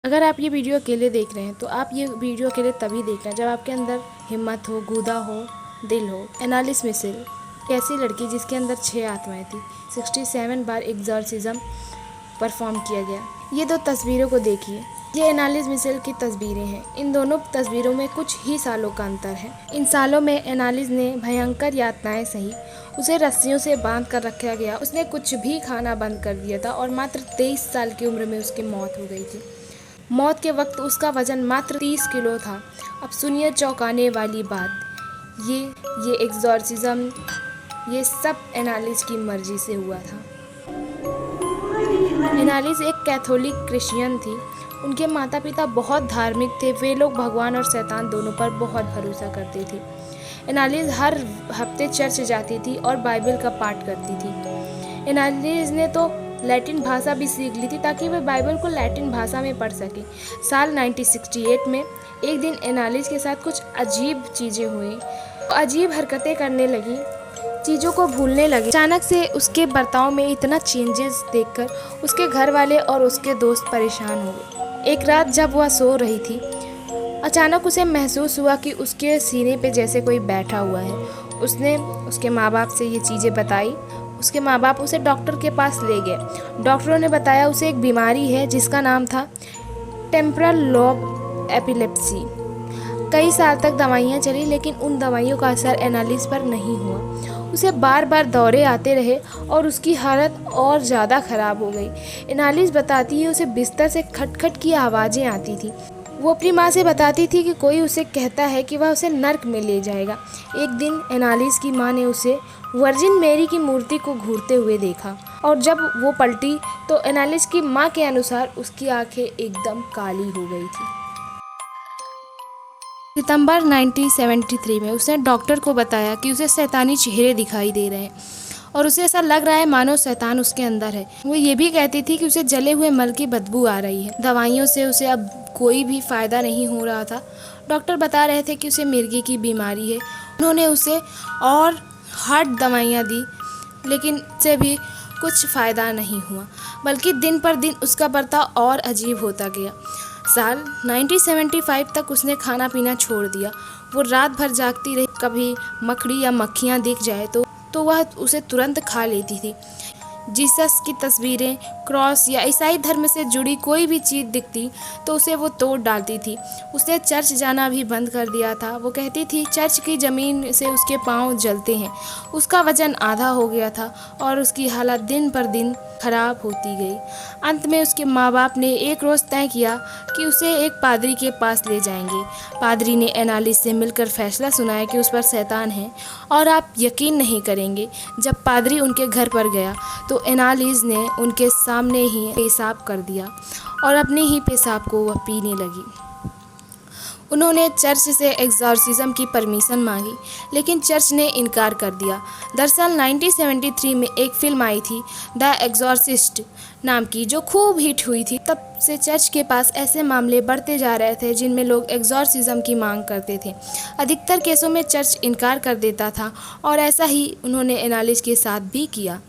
अगर आप ये वीडियो अकेले देख रहे हैं तो आप ये वीडियो अकेले तभी देख रहे हैं जब आपके अंदर हिम्मत हो, गूदा हो, दिल हो। एनालिस मिशेल एक ऐसी लड़की जिसके अंदर 6 आत्माएं थी। 67 बार एग्जॉर्सिज्म परफॉर्म किया गया। ये 2 तस्वीरों को देखिए, ये एनालिस मिशेल की तस्वीरें हैं। इन दोनों तस्वीरों में कुछ ही सालों का अंतर है। इन सालों में एनालिस ने भयंकर यातनाएं सही। उसे रस्सियों से बांध कर रखा गया। उसने कुछ भी खाना बंद कर दिया था और मात्र 23 साल की उम्र में उसकी मौत हो गई थी। मौत के वक्त उसका वजन मात्र 30 किलो था। अब सुनिए चौंकाने वाली बात, ये एग्जॉर्सिज्म, ये सब एनालिस की मर्जी से हुआ था। एनालिस एक कैथोलिक क्रिश्चियन थी। उनके माता पिता बहुत धार्मिक थे। वे लोग भगवान और शैतान दोनों पर बहुत भरोसा करते थे। एनालिस हर हफ्ते चर्च जाती थी और बाइबल का पाठ करती थी। एनालिस ने तो लैटिन भाषा भी सीख ली थी ताकि वह बाइबल को लैटिन भाषा में पढ़ सके। साल 1968 में एक दिन एनालिस के साथ कुछ अजीब चीज़ें हुई। अजीब हरकतें करने लगी, चीज़ों को भूलने लगी। अचानक से उसके बर्ताव में इतना चेंजेस देखकर उसके घर वाले और उसके दोस्त परेशान हो गए। एक रात जब वह सो रही थी, अचानक उसे महसूस हुआ कि उसके सीने पे जैसे कोई बैठा हुआ है। उसने उसके माँ बाप से ये चीज़ें बताई। उसके माँ बाप उसे डॉक्टर के पास ले गए। डॉक्टरों ने बताया उसे एक बीमारी है जिसका नाम था टेम्परल लोब एपिलेप्सी। कई साल तक दवाइयाँ चली लेकिन उन दवाइयों का असर एनालिस पर नहीं हुआ। उसे बार बार दौरे आते रहे और उसकी हालत और ज़्यादा ख़राब हो गई। एनालिस बताती है उसे बिस्तर से खटखट की आवाज़ें आती थी। वो अपनी माँ से बताती थी कि कोई उसे कहता है कि वह उसे नर्क में ले जाएगा। एक दिन एनालिस की माँ ने उसे वर्जिन मेरी की मूर्ति को घूरते हुए देखा और जब वो पलटी तो एनालिस की माँ के अनुसार उसकी आंखें एकदम काली हो गई थी। सितंबर 1973 में उसने डॉक्टर को बताया कि उसे शैतानी चेहरे दिखाई दे रहे हैं और उसे ऐसा लग रहा है मानो शैतान उसके अंदर है। वो ये भी कहती थी कि उसे जले हुए मल की बदबू आ रही है। दवाइयों से उसे अब कोई भी फ़ायदा नहीं हो रहा था। डॉक्टर बता रहे थे कि उसे मिर्गी की बीमारी है। उन्होंने उसे और हार्ट दवाइयाँ दी लेकिन उससे भी कुछ फ़ायदा नहीं हुआ, बल्कि दिन पर दिन उसका बर्ताव और अजीब होता गया। साल 1975 तक उसने खाना पीना छोड़ दिया। वो रात भर जागती रही। कभी मकड़ी या मक्खियाँ दिख जाए तो वह उसे तुरंत खा लेती थी। जीसस की तस्वीरें, क्रॉस या ईसाई धर्म से जुड़ी कोई भी चीज़ दिखती तो उसे वो तोड़ डालती थी। उसने चर्च जाना भी बंद कर दिया था। वो कहती थी चर्च की ज़मीन से उसके पाँव जलते हैं। उसका वजन आधा हो गया था और उसकी हालत दिन पर दिन खराब होती गई। अंत में उसके माँ बाप ने एक रोज़ तय किया कि उसे एक पादरी के पास ले जाएंगे। पादरी ने एनालिस से मिलकर फैसला सुनाया कि उस पर शैतान है और आप यकीन नहीं करेंगे, जब पादरी उनके घर पर गया तो एनालिस ने उनके सामने ही पेशाब कर दिया और अपने ही पेशाब को वह पीने लगी। उन्होंने चर्च से एग्जॉर्सिज्म की परमिशन मांगी लेकिन चर्च ने इनकार कर दिया। दरअसल 1973 में एक फिल्म आई थी द एग्जॉर्सिस्ट नाम की, जो खूब हिट हुई थी। तब से चर्च के पास ऐसे मामले बढ़ते जा रहे थे जिनमें लोग एग्जॉर्सिज्म की मांग करते थे। अधिकतर केसों में चर्च इनकार कर देता था और ऐसा ही उन्होंने एनालिस के साथ भी किया।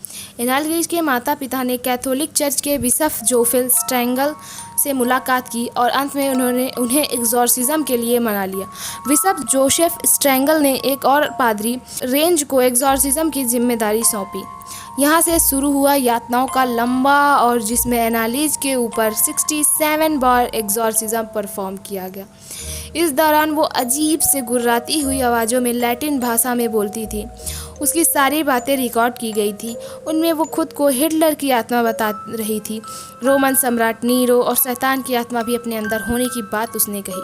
एनालिस के माता पिता ने कैथोलिक चर्च के बिशप जोसेफ स्ट्रैंगल से मुलाकात की और अंत में उन्होंने उन्हें एग्जॉर्सिज्म के लिए मना लिया। बिशप जोसेफ स्ट्रैंगल ने एक और पादरी रेंज को एग्जॉर्सिज्म की जिम्मेदारी सौंपी। यहाँ से शुरू हुआ यातनाओं का लंबा और जिसमें एनालिस के ऊपर 67 बार एग्जॉर्सिज्म परफॉर्म किया गया। इस दौरान वो अजीब से गुर्राती हुई आवाज़ों में लैटिन भाषा में बोलती थी। उसकी सारी बातें रिकॉर्ड की गई थी। उनमें वो खुद को हिटलर की आत्मा बता रही थी। रोमन सम्राट नीरो और शैतान की आत्मा भी अपने अंदर होने की बात उसने कही।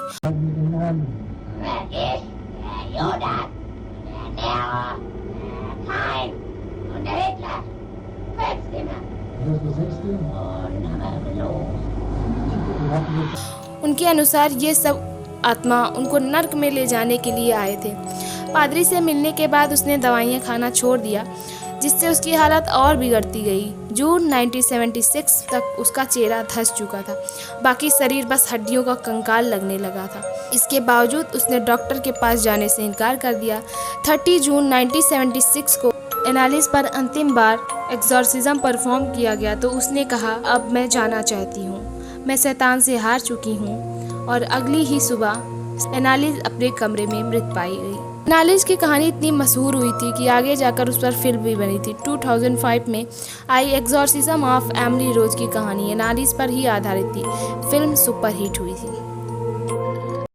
उनके अनुसार ये सब आत्मा उनको नर्क में ले जाने के लिए आए थे। पादरी से मिलने के बाद उसने दवाइयाँ खाना छोड़ दिया जिससे उसकी हालत और बिगड़ती गई। जून 1976 तक उसका चेहरा धंस चुका था, बाकी शरीर बस हड्डियों का कंकाल लगने लगा था। इसके बावजूद उसने डॉक्टर के पास जाने से इनकार कर दिया। 30 जून 1976 को एनालिस पर अंतिम बार एग्जॉर्सिज्म परफॉर्म किया गया तो उसने कहा, अब मैं जाना चाहती हूँ। मैं शैतान से हार चुकी हूँ। और अगली ही सुबह एनालिस अपने कमरे में मृत पाई गई। एनालिस की कहानी इतनी मशहूर हुई थी कि आगे जाकर उस पर फिल्म भी बनी थी। 2005 में आई एक्सॉर्सिज्म ऑफ एमिली रोज की कहानी एनालिस पर ही आधारित थी। फिल्म सुपरहिट हुई थी।